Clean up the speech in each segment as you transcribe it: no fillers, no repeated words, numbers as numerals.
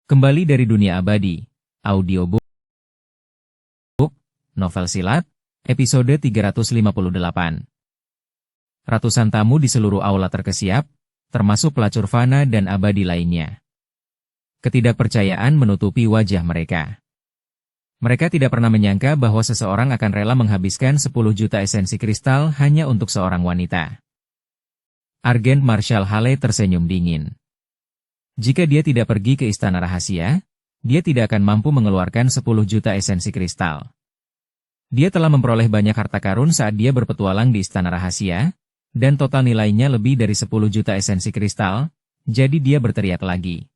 Kembali dari dunia abadi, audiobook, novel silat, episode 358. Ratusan tamu di seluruh aula terkesiap, termasuk pelacur fana dan abadi lainnya. Ketidakpercayaan menutupi wajah mereka. Mereka tidak pernah menyangka bahwa seseorang akan rela menghabiskan 10 juta esensi kristal hanya untuk seorang wanita. Argent Marshal Hale tersenyum dingin. Jika dia tidak pergi ke istana rahasia, dia tidak akan mampu mengeluarkan 10 juta esensi kristal. Dia telah memperoleh banyak harta karun saat dia berpetualang di istana rahasia, dan total nilainya lebih dari 10 juta esensi kristal, jadi dia berteriak lagi.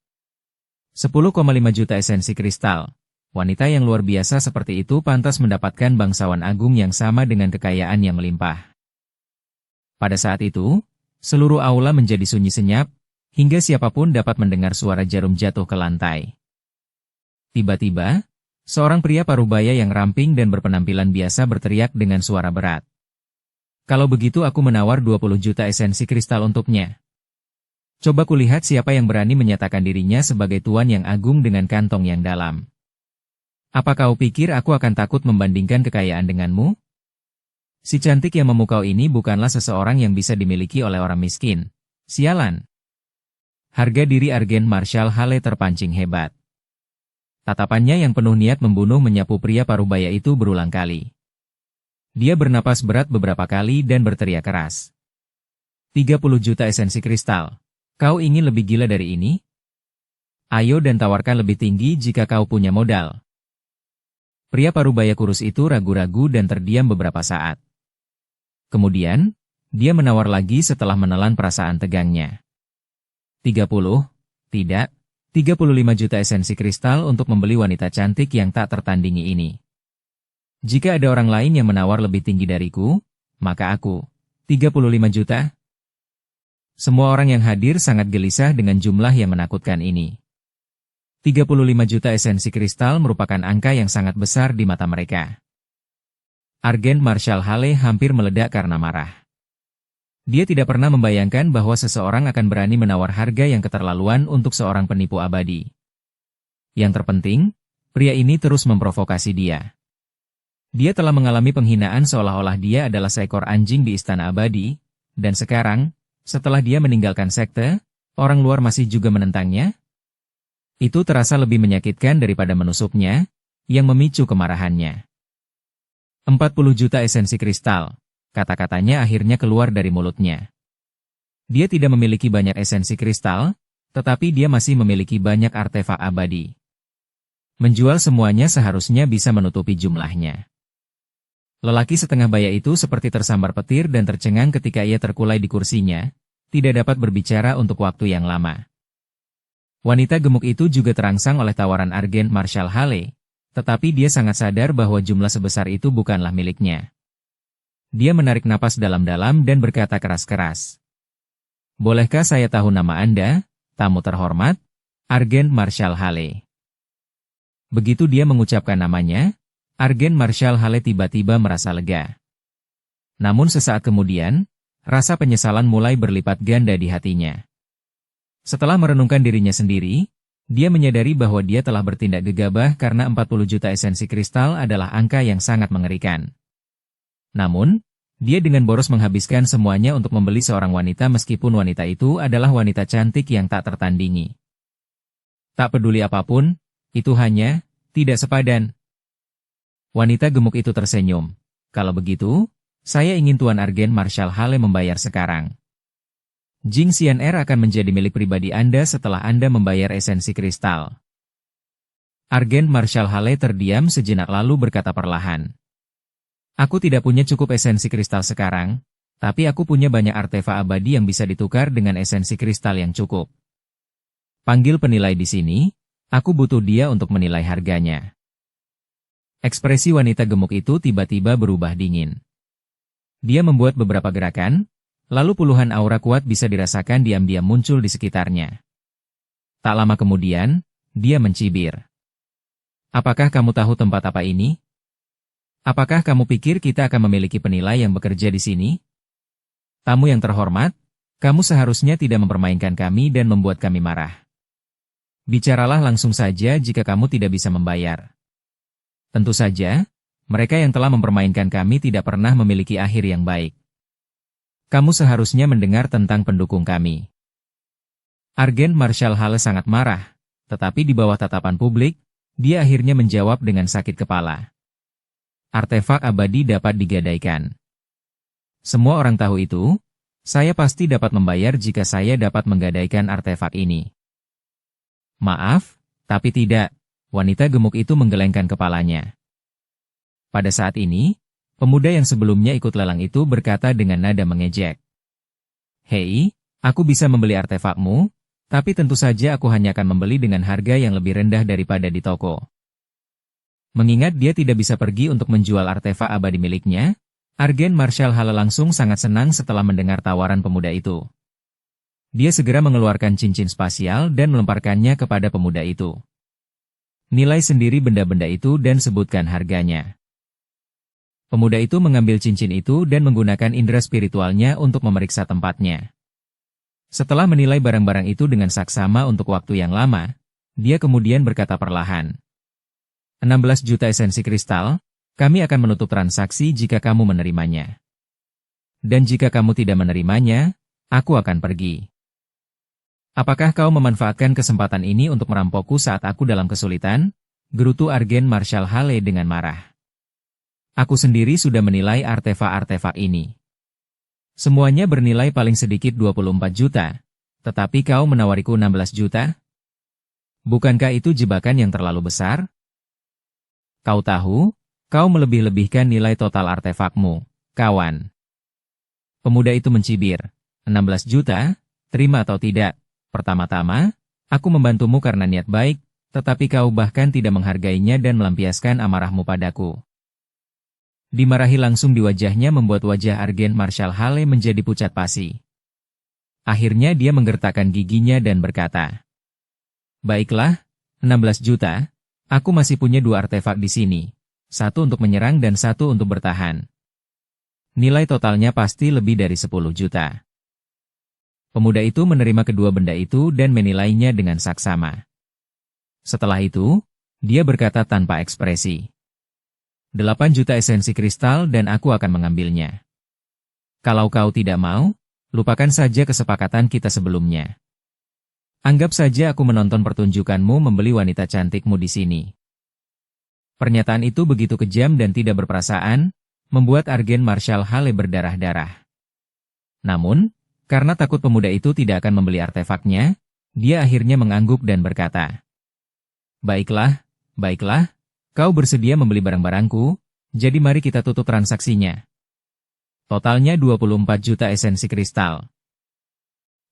10,5 juta esensi kristal. Wanita yang luar biasa seperti itu pantas mendapatkan bangsawan agung yang sama dengan kekayaan yang melimpah. Pada saat itu, seluruh aula menjadi sunyi senyap, hingga siapapun dapat mendengar suara jarum jatuh ke lantai. Tiba-tiba, seorang pria parubaya yang ramping dan berpenampilan biasa berteriak dengan suara berat. Kalau begitu aku menawar 20 juta esensi kristal untuknya. Coba kulihat siapa yang berani menyatakan dirinya sebagai tuan yang agung dengan kantong yang dalam. Apa kau pikir aku akan takut membandingkan kekayaan denganmu? Si cantik yang memukau ini bukanlah seseorang yang bisa dimiliki oleh orang miskin. Sialan. Harga diri Argent Marshal Hale terpancing hebat. Tatapannya yang penuh niat membunuh menyapu pria parubaya itu berulang kali. Dia bernapas berat beberapa kali dan berteriak keras. 30 juta esensi kristal. Kau ingin lebih gila dari ini? Ayo dan tawarkan lebih tinggi jika kau punya modal. Pria parubaya kurus itu ragu-ragu dan terdiam beberapa saat. Kemudian, dia menawar lagi setelah menelan perasaan tegangnya. 30, tidak, 35 juta esensi kristal untuk membeli wanita cantik yang tak tertandingi ini. Jika ada orang lain yang menawar lebih tinggi dariku, maka aku, 35 juta. Semua orang yang hadir sangat gelisah dengan jumlah yang menakutkan ini. 35 juta esensi kristal merupakan angka yang sangat besar di mata mereka. Argent Marshal Hale hampir meledak karena marah. Dia tidak pernah membayangkan bahwa seseorang akan berani menawar harga yang keterlaluan untuk seorang penipu abadi. Yang terpenting, pria ini terus memprovokasi dia. Dia telah mengalami penghinaan seolah-olah dia adalah seekor anjing di istana abadi, dan sekarang, setelah dia meninggalkan sekte, orang luar masih juga menentangnya? Itu terasa lebih menyakitkan daripada menusuknya, yang memicu kemarahannya. 40 juta esensi kristal. Kata-katanya akhirnya keluar dari mulutnya. Dia tidak memiliki banyak esensi kristal, tetapi dia masih memiliki banyak artefak abadi. Menjual semuanya seharusnya bisa menutupi jumlahnya. Lelaki setengah baya itu seperti tersambar petir dan tercengang ketika ia terkulai di kursinya, tidak dapat berbicara untuk waktu yang lama. Wanita gemuk itu juga terangsang oleh tawaran Argent Marshal Hale, tetapi dia sangat sadar bahwa jumlah sebesar itu bukanlah miliknya. Dia menarik napas dalam-dalam dan berkata keras-keras. Bolehkah saya tahu nama Anda, tamu terhormat? Argent Marshal Hale. Begitu dia mengucapkan namanya, Argent Marshal Hale tiba-tiba merasa lega. Namun sesaat kemudian, rasa penyesalan mulai berlipat ganda di hatinya. Setelah merenungkan dirinya sendiri, dia menyadari bahwa dia telah bertindak gegabah karena 40 juta esensi kristal adalah angka yang sangat mengerikan. Namun, dia dengan boros menghabiskan semuanya untuk membeli seorang wanita meskipun wanita itu adalah wanita cantik yang tak tertandingi. Tak peduli apapun, itu hanya tidak sepadan. Wanita gemuk itu tersenyum. Kalau begitu, saya ingin Tuan Argent Marshal Hale membayar sekarang. Jing Xian'er akan menjadi milik pribadi Anda setelah Anda membayar esensi kristal. Argent Marshal Hale terdiam sejenak lalu berkata perlahan. Aku tidak punya cukup esensi kristal sekarang, tapi aku punya banyak artefak abadi yang bisa ditukar dengan esensi kristal yang cukup. Panggil penilai di sini, aku butuh dia untuk menilai harganya. Ekspresi wanita gemuk itu tiba-tiba berubah dingin. Dia membuat beberapa gerakan, lalu puluhan aura kuat bisa dirasakan diam-diam muncul di sekitarnya. Tak lama kemudian, dia mencibir. Apakah kamu tahu tempat apa ini? Apakah kamu pikir kita akan memiliki penilai yang bekerja di sini? Tamu yang terhormat, kamu seharusnya tidak mempermainkan kami dan membuat kami marah. Bicaralah langsung saja jika kamu tidak bisa membayar. Tentu saja, mereka yang telah mempermainkan kami tidak pernah memiliki akhir yang baik. Kamu seharusnya mendengar tentang pendukung kami. Argen Marshal Hale sangat marah, tetapi di bawah tatapan publik, dia akhirnya menjawab dengan sakit kepala. Artefak abadi dapat digadaikan. Semua orang tahu itu, saya pasti dapat membayar jika saya dapat menggadaikan artefak ini. Maaf, tapi tidak, wanita gemuk itu menggelengkan kepalanya. Pada saat ini, pemuda yang sebelumnya ikut lelang itu berkata dengan nada mengejek. Hei, aku bisa membeli artefakmu, tapi tentu saja aku hanya akan membeli dengan harga yang lebih rendah daripada di toko. Mengingat dia tidak bisa pergi untuk menjual artefak abadi miliknya, Argen Marshal Hale langsung sangat senang setelah mendengar tawaran pemuda itu. Dia segera mengeluarkan cincin spasial dan melemparkannya kepada pemuda itu. Nilai sendiri benda-benda itu dan sebutkan harganya. Pemuda itu mengambil cincin itu dan menggunakan indera spiritualnya untuk memeriksa tempatnya. Setelah menilai barang-barang itu dengan saksama untuk waktu yang lama, dia kemudian berkata perlahan. 16 juta esensi kristal, kami akan menutup transaksi jika kamu menerimanya. Dan jika kamu tidak menerimanya, aku akan pergi. Apakah kau memanfaatkan kesempatan ini untuk merampokku saat aku dalam kesulitan? Gerutu Argen Marshal Hale dengan marah. Aku sendiri sudah menilai artefak-artefak ini. Semuanya bernilai paling sedikit 24 juta, tetapi kau menawariku 16 juta? Bukankah itu jebakan yang terlalu besar? Kau tahu, kau melebih-lebihkan nilai total artefakmu, kawan. Pemuda itu mencibir, 16 juta, terima atau tidak? Pertama-tama, aku membantumu karena niat baik, tetapi kau bahkan tidak menghargainya dan melampiaskan amarahmu padaku. Dimarahi langsung di wajahnya membuat wajah Argen Marshal Hale menjadi pucat pasi. Akhirnya dia menggertakkan giginya dan berkata, baiklah, 16 juta, aku masih punya 2 artefak di sini, 1 untuk menyerang dan 1 untuk bertahan. Nilai totalnya pasti lebih dari 10 juta. Pemuda itu menerima kedua benda itu dan menilainya dengan saksama. Setelah itu, dia berkata tanpa ekspresi. 8 juta esensi kristal dan aku akan mengambilnya. Kalau kau tidak mau, lupakan saja kesepakatan kita sebelumnya. Anggap saja aku menonton pertunjukanmu membeli wanita cantikmu di sini. Pernyataan itu begitu kejam dan tidak berperasaan, membuat Argen Marshal Hale berdarah-darah. Namun, karena takut pemuda itu tidak akan membeli artefaknya, dia akhirnya mengangguk dan berkata, baiklah, baiklah, kau bersedia membeli barang-barangku, jadi mari kita tutup transaksinya. Totalnya 24 juta esensi kristal.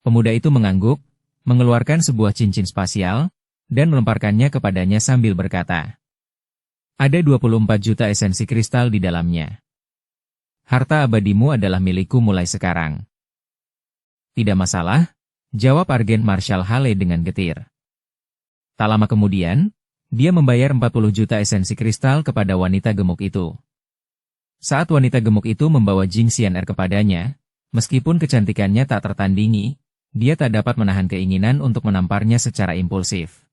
Pemuda itu mengangguk, mengeluarkan sebuah cincin spasial, dan melemparkannya kepadanya sambil berkata, ada 24 juta esensi kristal di dalamnya. Harta abadimu adalah milikku mulai sekarang. Tidak masalah, jawab Argen Marshal Hale dengan getir. Tak lama kemudian, dia membayar 40 juta esensi kristal kepada wanita gemuk itu. Saat wanita gemuk itu membawa Jing Xian'er kepadanya, meskipun kecantikannya tak tertandingi, dia tak dapat menahan keinginan untuk menamparnya secara impulsif.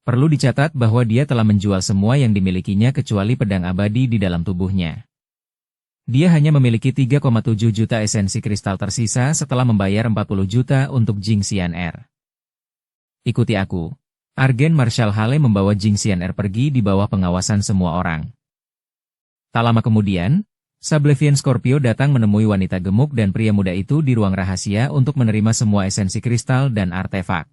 Perlu dicatat bahwa dia telah menjual semua yang dimilikinya kecuali pedang abadi di dalam tubuhnya. Dia hanya memiliki 3,7 juta esensi kristal tersisa setelah membayar 40 juta untuk Jing Xian'er. Ikuti aku. Argen Marshal Hale membawa Jing Xian'er pergi di bawah pengawasan semua orang. Tak lama kemudian, Sablevian Scorpio datang menemui wanita gemuk dan pria muda itu di ruang rahasia untuk menerima semua esensi kristal dan artefak.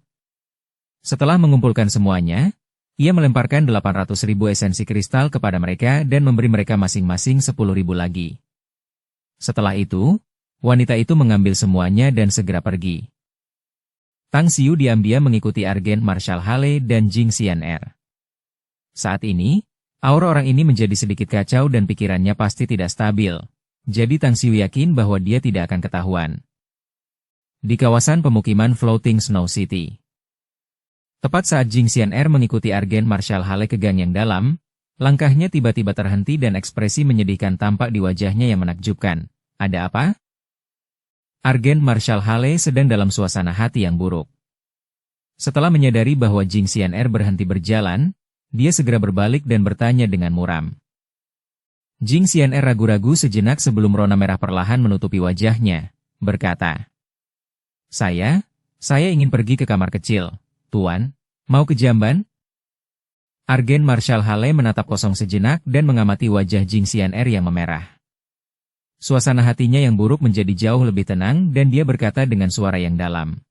Setelah mengumpulkan semuanya, ia melemparkan 800.000 esensi kristal kepada mereka dan memberi mereka masing-masing 10.000 lagi. Setelah itu, wanita itu mengambil semuanya dan segera pergi. Tang Xiu diam-diam mengikuti Argen Marshal Hale dan Jing Xian'er. Saat ini, aura orang ini menjadi sedikit kacau dan pikirannya pasti tidak stabil, jadi Tang Xiu yakin bahwa dia tidak akan ketahuan. Di kawasan pemukiman Floating Snow City. Tepat saat Jing Xian'er mengikuti Argen Marshal Hale ke gang yang dalam, langkahnya tiba-tiba terhenti dan ekspresi menyedihkan tampak di wajahnya yang menakjubkan. Ada apa? Argen Marshal Hale sedang dalam suasana hati yang buruk. Setelah menyadari bahwa Jing Xian'er berhenti berjalan, dia segera berbalik dan bertanya dengan muram. Jing Xian'er ragu-ragu sejenak sebelum rona merah perlahan menutupi wajahnya, berkata, Saya ingin pergi ke kamar kecil, Tuan. Mau ke jamban? Argen Marshal Hale menatap kosong sejenak dan mengamati wajah Jing Xian'er yang memerah. Suasana hatinya yang buruk menjadi jauh lebih tenang dan dia berkata dengan suara yang dalam.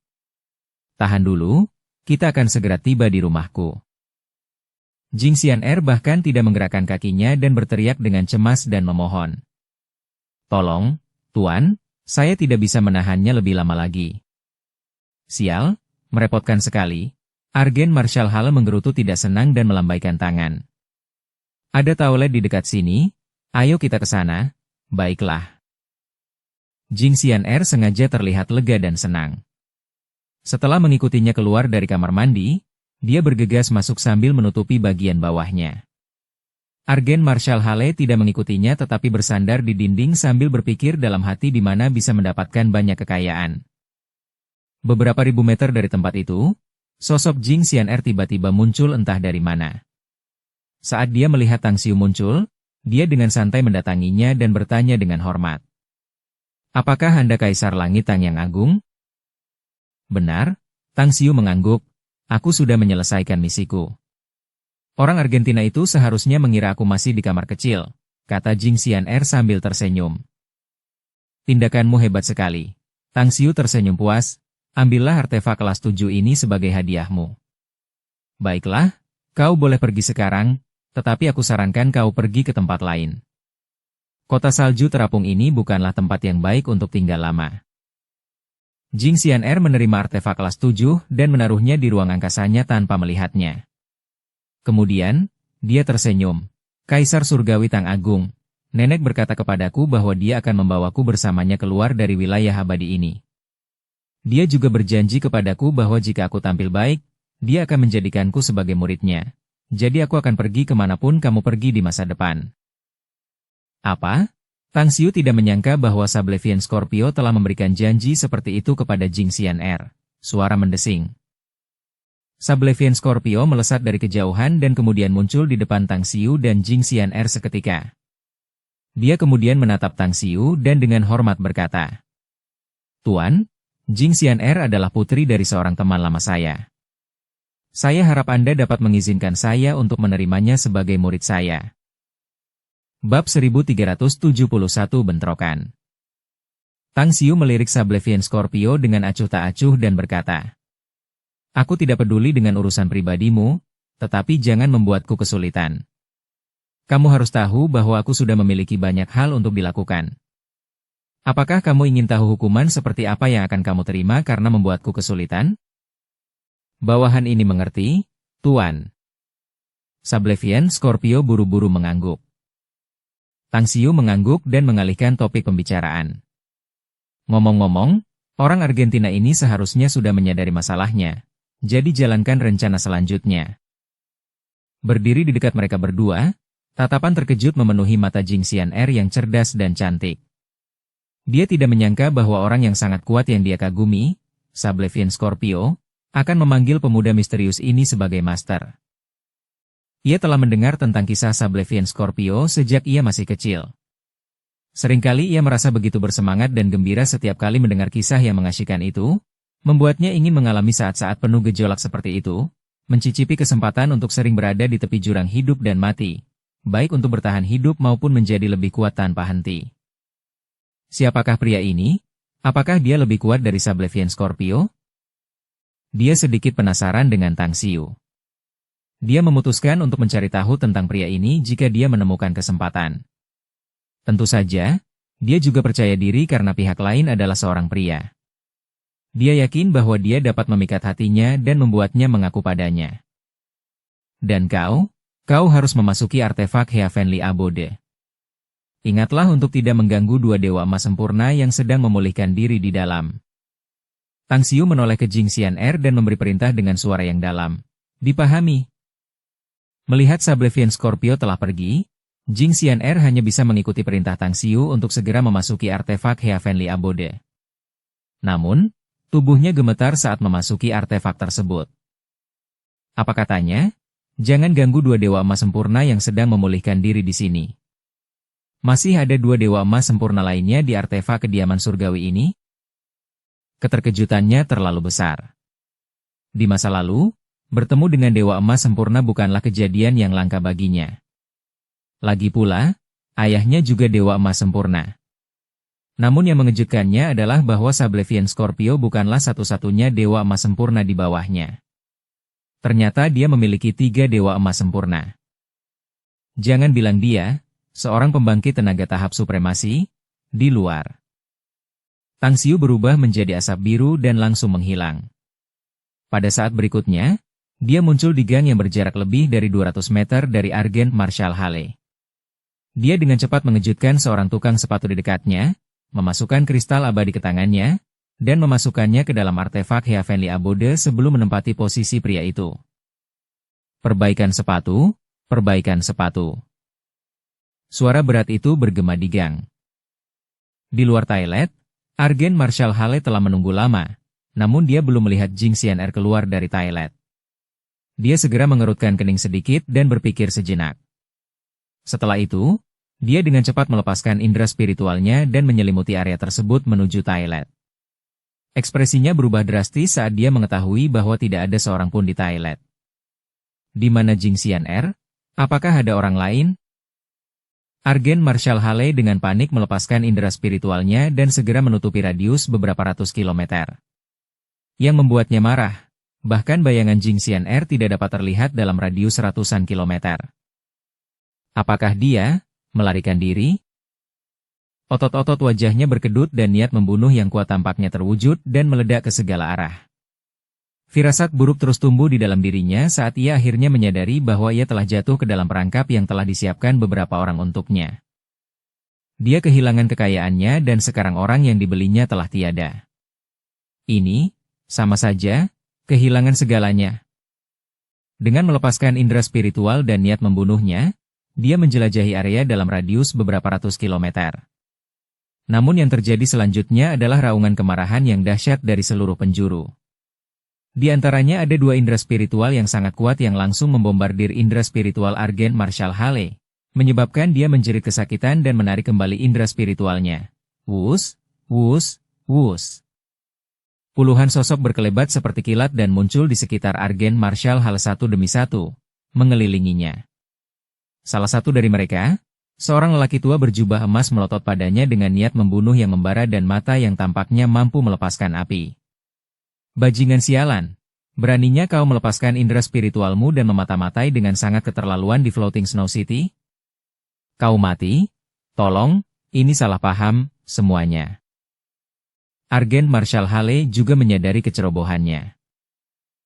Tahan dulu, kita akan segera tiba di rumahku. Jing Xian'er bahkan tidak menggerakkan kakinya dan berteriak dengan cemas dan memohon. Tolong, Tuan, saya tidak bisa menahannya lebih lama lagi. Sial, merepotkan sekali. Argen Marshal Hale menggerutu tidak senang dan melambaikan tangan. Ada toilet di dekat sini, ayo kita ke sana. Baiklah. Jing Xian'er sengaja terlihat lega dan senang. Setelah mengikutinya keluar dari kamar mandi, dia bergegas masuk sambil menutupi bagian bawahnya. Argen Marshal Hale tidak mengikutinya tetapi bersandar di dinding sambil berpikir dalam hati di mana bisa mendapatkan banyak kekayaan. Beberapa ribu meter dari tempat itu, sosok Jing Xian'er tiba-tiba muncul entah dari mana. Saat dia melihat Tang Xiu muncul, dia dengan santai mendatanginya dan bertanya dengan hormat. Apakah Anda Kaisar Langit Tang yang Agung? Benar, Tang Xiu mengangguk. Aku sudah menyelesaikan misiku. Orang Argentina itu seharusnya mengira aku masih di kamar kecil, kata Jing Xian'er sambil tersenyum. Tindakanmu hebat sekali. Tang Xiu tersenyum puas. Ambillah artefak kelas 7 ini sebagai hadiahmu. Baiklah, kau boleh pergi sekarang, tetapi aku sarankan kau pergi ke tempat lain. Kota salju terapung ini bukanlah tempat yang baik untuk tinggal lama. Jing Xian'er menerima artefak kelas 7 dan menaruhnya di ruang angkasanya tanpa melihatnya. Kemudian, dia tersenyum. Kaisar Surgawi Tang Agung, nenek berkata kepadaku bahwa dia akan membawaku bersamanya keluar dari wilayah abadi ini. Dia juga berjanji kepadaku bahwa jika aku tampil baik, dia akan menjadikanku sebagai muridnya. Jadi aku akan pergi kemanapun kamu pergi di masa depan. Apa? Tang Xiu tidak menyangka bahwa Sablevian Scorpio telah memberikan janji seperti itu kepada Jing Xian'er. Suara mendesing. Sablevian Scorpio melesat dari kejauhan dan kemudian muncul di depan Tang Xiu dan Jing Xian'er seketika. Dia kemudian menatap Tang Xiu dan dengan hormat berkata, Tuan, Jing Xian'er adalah putri dari seorang teman lama saya. Saya harap Anda dapat mengizinkan saya untuk menerimanya sebagai murid saya. Bab 1371 Bentrokan. Tang Xiu melirik Sablevian Scorpio dengan acuh tak acuh dan berkata, Aku tidak peduli dengan urusan pribadimu, tetapi jangan membuatku kesulitan. Kamu harus tahu bahwa aku sudah memiliki banyak hal untuk dilakukan. Apakah kamu ingin tahu hukuman seperti apa yang akan kamu terima karena membuatku kesulitan? Bawahan ini mengerti, Tuan. Sablevian Scorpio buru-buru mengangguk. Tang Xiu mengangguk dan mengalihkan topik pembicaraan. Ngomong-ngomong, orang Argentina ini seharusnya sudah menyadari masalahnya, jadi jalankan rencana selanjutnya. Berdiri di dekat mereka berdua, tatapan terkejut memenuhi mata Jing Xian'er yang cerdas dan cantik. Dia tidak menyangka bahwa orang yang sangat kuat yang dia kagumi, Sablevian Scorpio, akan memanggil pemuda misterius ini sebagai master. Ia telah mendengar tentang kisah Sablevian Scorpio sejak ia masih kecil. Seringkali ia merasa begitu bersemangat dan gembira setiap kali mendengar kisah yang mengasyikkan itu, membuatnya ingin mengalami saat-saat penuh gejolak seperti itu, mencicipi kesempatan untuk sering berada di tepi jurang hidup dan mati, baik untuk bertahan hidup maupun menjadi lebih kuat tanpa henti. Siapakah pria ini? Apakah dia lebih kuat dari Sablevian Scorpio? Dia sedikit penasaran dengan Tang Xiu. Dia memutuskan untuk mencari tahu tentang pria ini jika dia menemukan kesempatan. Tentu saja, dia juga percaya diri karena pihak lain adalah seorang pria. Dia yakin bahwa dia dapat memikat hatinya dan membuatnya mengaku padanya. Dan kau harus memasuki artefak Heavenly Abode. Ingatlah untuk tidak mengganggu dua dewa emas sempurna yang sedang memulihkan diri di dalam. Tang Xiu menoleh ke Jing Xian'er dan memberi perintah dengan suara yang dalam. Dipahami. Melihat Sablevian Scorpio telah pergi, Jing Xian'er hanya bisa mengikuti perintah Tang Xiu untuk segera memasuki artefak Heavenly Abode. Namun, tubuhnya gemetar saat memasuki artefak tersebut. Apa katanya? Jangan ganggu dua dewa emas sempurna yang sedang memulihkan diri di sini. Masih ada dua dewa emas sempurna lainnya di artefak kediaman surgawi ini? Keterkejutannya terlalu besar. Di masa lalu, bertemu dengan dewa emas sempurna bukanlah kejadian yang langka baginya. Lagi pula, ayahnya juga dewa emas sempurna. Namun yang mengejutkannya adalah bahwa Sablevian Scorpio bukanlah satu-satunya dewa emas sempurna di bawahnya. Ternyata dia memiliki 3 dewa emas sempurna. Jangan bilang dia, seorang pembangkit tenaga tahap supremasi, di luar. Tang Xiu berubah menjadi asap biru dan langsung menghilang. Pada saat berikutnya, dia muncul di gang yang berjarak lebih dari 200 meter dari Argent Marshal Hale. Dia dengan cepat mengejutkan seorang tukang sepatu di dekatnya, memasukkan kristal abadi ke tangannya, dan memasukkannya ke dalam artefak Heavenly Abode sebelum menempati posisi pria itu. Perbaikan sepatu, perbaikan sepatu. Suara berat itu bergema di gang. Di luar toilet, Argent Marshal Hale telah menunggu lama, namun dia belum melihat Jing Xian'er keluar dari toilet. Dia segera mengerutkan kening sedikit dan berpikir sejenak. Setelah itu, dia dengan cepat melepaskan indera spiritualnya dan menyelimuti area tersebut menuju toilet. Ekspresinya berubah drastis saat dia mengetahui bahwa tidak ada seorang pun di toilet. Di mana Jing Xian'er? Apakah ada orang lain? Argent Marshal Hale dengan panik melepaskan indera spiritualnya dan segera menutupi radius beberapa ratus kilometer. Yang membuatnya marah, bahkan bayangan Jing Xian'er tidak dapat terlihat dalam radius ratusan kilometer. Apakah dia melarikan diri? Otot-otot wajahnya berkedut dan niat membunuh yang kuat tampaknya terwujud dan meledak ke segala arah. Firasat buruk terus tumbuh di dalam dirinya saat ia akhirnya menyadari bahwa ia telah jatuh ke dalam perangkap yang telah disiapkan beberapa orang untuknya. Dia kehilangan kekayaannya dan sekarang orang yang dibelinya telah tiada. Ini, sama saja, kehilangan segalanya. Dengan melepaskan indera spiritual dan niat membunuhnya, dia menjelajahi area dalam radius beberapa ratus kilometer. Namun yang terjadi selanjutnya adalah raungan kemarahan yang dahsyat dari seluruh penjuru. Di antaranya ada 2 indera spiritual yang sangat kuat yang langsung membombardir indera spiritual Argent Marshal Hale, menyebabkan dia menjerit kesakitan dan menarik kembali indera spiritualnya. Wus, wus, wus. Puluhan sosok berkelebat seperti kilat dan muncul di sekitar Argent Marshal Hale satu demi satu, mengelilinginya. Salah satu dari mereka, seorang lelaki tua berjubah emas melotot padanya dengan niat membunuh yang membara dan mata yang tampaknya mampu melepaskan api. Bajingan sialan, beraninya kau melepaskan indera spiritualmu dan memata-matai dengan sangat keterlaluan di Floating Snow City? Kau mati? Tolong, ini salah paham, semuanya. Argent Marshal Hale juga menyadari kecerobohannya.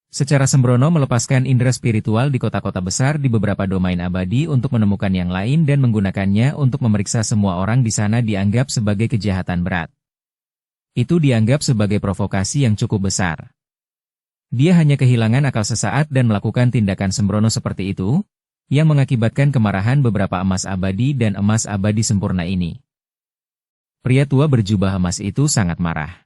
Secara sembrono melepaskan indera spiritual di kota-kota besar di beberapa domain abadi untuk menemukan yang lain dan menggunakannya untuk memeriksa semua orang di sana dianggap sebagai kejahatan berat. Itu dianggap sebagai provokasi yang cukup besar. Dia hanya kehilangan akal sesaat dan melakukan tindakan sembrono seperti itu, yang mengakibatkan kemarahan beberapa emas abadi dan emas abadi sempurna ini. Pria tua berjubah emas itu sangat marah.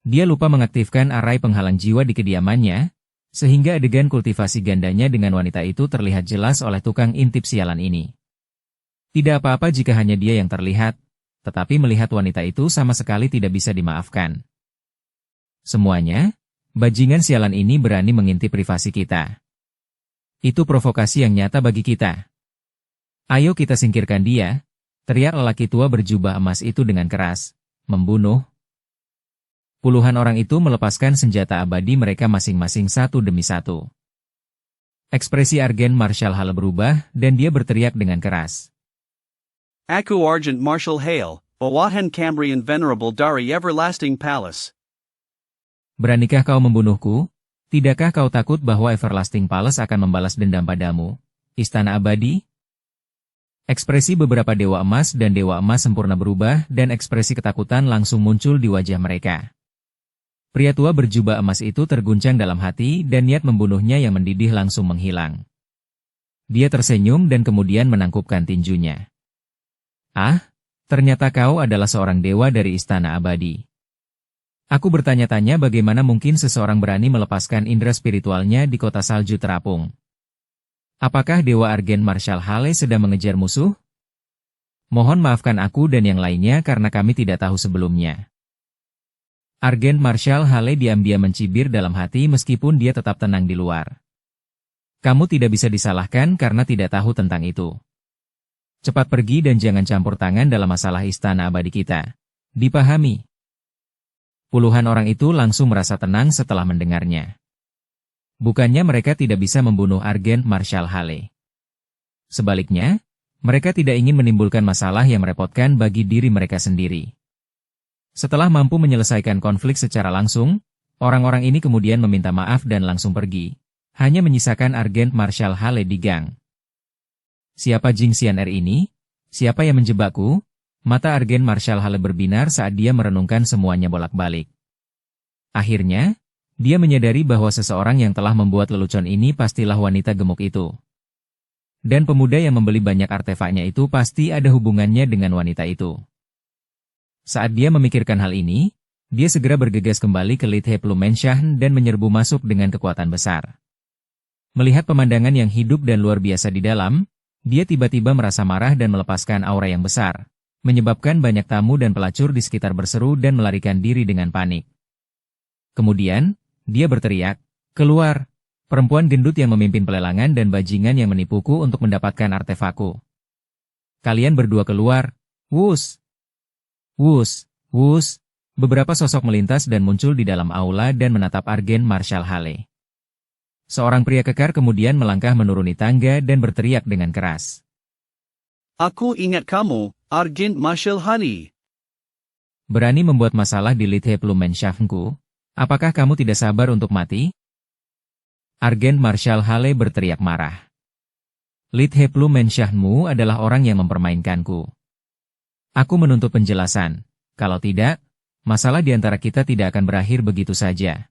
Dia lupa mengaktifkan arai penghalang jiwa di kediamannya, sehingga adegan kultivasi gandanya dengan wanita itu terlihat jelas oleh tukang intip sialan ini. Tidak apa-apa jika hanya dia yang terlihat, tetapi melihat wanita itu sama sekali tidak bisa dimaafkan. Semuanya, bajingan sialan ini berani mengintip privasi kita. Itu provokasi yang nyata bagi kita. Ayo kita singkirkan dia, teriak lelaki tua berjubah emas itu dengan keras. Membunuh. Puluhan orang itu melepaskan senjata abadi mereka masing-masing satu demi satu. Ekspresi Argent Marshal Hale berubah dan dia berteriak dengan keras. Aku Argent Marshal Hale, Bawatan Cambrian Venerable dari Everlasting Palace. Beranikah kau membunuhku? Tidakkah kau takut bahwa Everlasting Palace akan membalas dendam padamu? Istana abadi? Ekspresi beberapa dewa emas dan dewa emas sempurna berubah dan ekspresi ketakutan langsung muncul di wajah mereka. Pria tua berjubah emas itu terguncang dalam hati dan niat membunuhnya yang mendidih langsung menghilang. Dia tersenyum dan kemudian menangkupkan tinjunya. Ah, ternyata kau adalah seorang dewa dari istana abadi. Aku bertanya-tanya bagaimana mungkin seseorang berani melepaskan indera spiritualnya di kota salju terapung. Apakah Dewa Argent Marshal Hale sedang mengejar musuh? Mohon maafkan aku dan yang lainnya karena kami tidak tahu sebelumnya. Argent Marshal Hale diam-diam mencibir dalam hati meskipun dia tetap tenang di luar. Kamu tidak bisa disalahkan karena tidak tahu tentang itu. Cepat pergi dan jangan campur tangan dalam masalah istana abadi kita. Dipahami? Puluhan orang itu langsung merasa tenang setelah mendengarnya. Bukannya mereka tidak bisa membunuh Argent Marshal Hale. Sebaliknya, mereka tidak ingin menimbulkan masalah yang merepotkan bagi diri mereka sendiri. Setelah mampu menyelesaikan konflik secara langsung, orang-orang ini kemudian meminta maaf dan langsung pergi, hanya menyisakan Argent Marshal Hale di gang. Siapa Jing Xian'er ini? Siapa yang menjebakku? Mata Argent Marshal Hale berbinar saat dia merenungkan semuanya bolak-balik. Akhirnya, dia menyadari bahwa seseorang yang telah membuat lelucon ini pastilah wanita gemuk itu. Dan pemuda yang membeli banyak artefaknya itu pasti ada hubungannya dengan wanita itu. Saat dia memikirkan hal ini, dia segera bergegas kembali ke Lithe Plumenshan dan menyerbu masuk dengan kekuatan besar. Melihat pemandangan yang hidup dan luar biasa di dalam, dia tiba-tiba merasa marah dan melepaskan aura yang besar, menyebabkan banyak tamu dan pelacur di sekitar berseru dan melarikan diri dengan panik. Kemudian, dia berteriak, "Keluar! Perempuan gendut yang memimpin pelelangan dan bajingan yang menipuku untuk mendapatkan artefakku. Kalian berdua keluar!" Wus! Wus! Wus! Beberapa sosok melintas dan muncul di dalam aula dan menatap Argent Marshal Hale. Seorang pria kekar kemudian melangkah menuruni tangga dan berteriak dengan keras. Aku ingat kamu, Argent Marshal Hale. Berani membuat masalah di Lithe Plumenshanku? Apakah kamu tidak sabar untuk mati? Argent Marshal Hale berteriak marah. Lithe Plumenshanmu adalah orang yang mempermainkanku. Aku menuntut penjelasan. Kalau tidak, masalah di antara kita tidak akan berakhir begitu saja.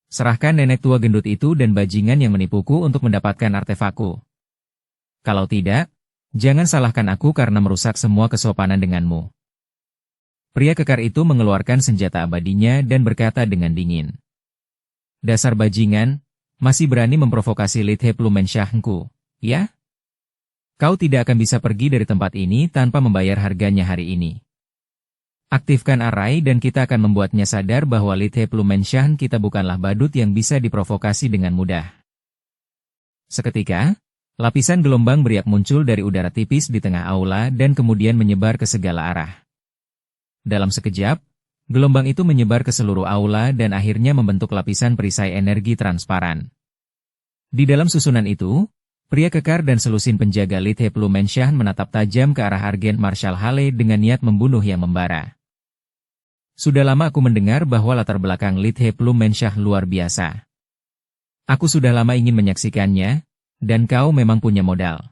Serahkan nenek tua gendut itu dan bajingan yang menipuku untuk mendapatkan artefakku. Kalau tidak, jangan salahkan aku karena merusak semua kesopanan denganmu. Pria kekar itu mengeluarkan senjata abadinya dan berkata dengan dingin. Dasar bajingan, masih berani memprovokasi Lithe Plumenshanku, ya? Kau tidak akan bisa pergi dari tempat ini tanpa membayar harganya hari ini. Aktifkan array dan kita akan membuatnya sadar bahwa Lithe Plumenshan kita bukanlah badut yang bisa diprovokasi dengan mudah. Seketika, lapisan gelombang beriak muncul dari udara tipis di tengah aula dan kemudian menyebar ke segala arah. Dalam sekejap, gelombang itu menyebar ke seluruh aula dan akhirnya membentuk lapisan perisai energi transparan. Di dalam susunan itu, pria kekar dan selusin penjaga Lithe Plumenshan menatap tajam ke arah Argent Marshal Hale dengan niat membunuh yang membara. Sudah lama aku mendengar bahwa latar belakang Lithe Plumenshan luar biasa. Aku sudah lama ingin menyaksikannya, dan kau memang punya modal.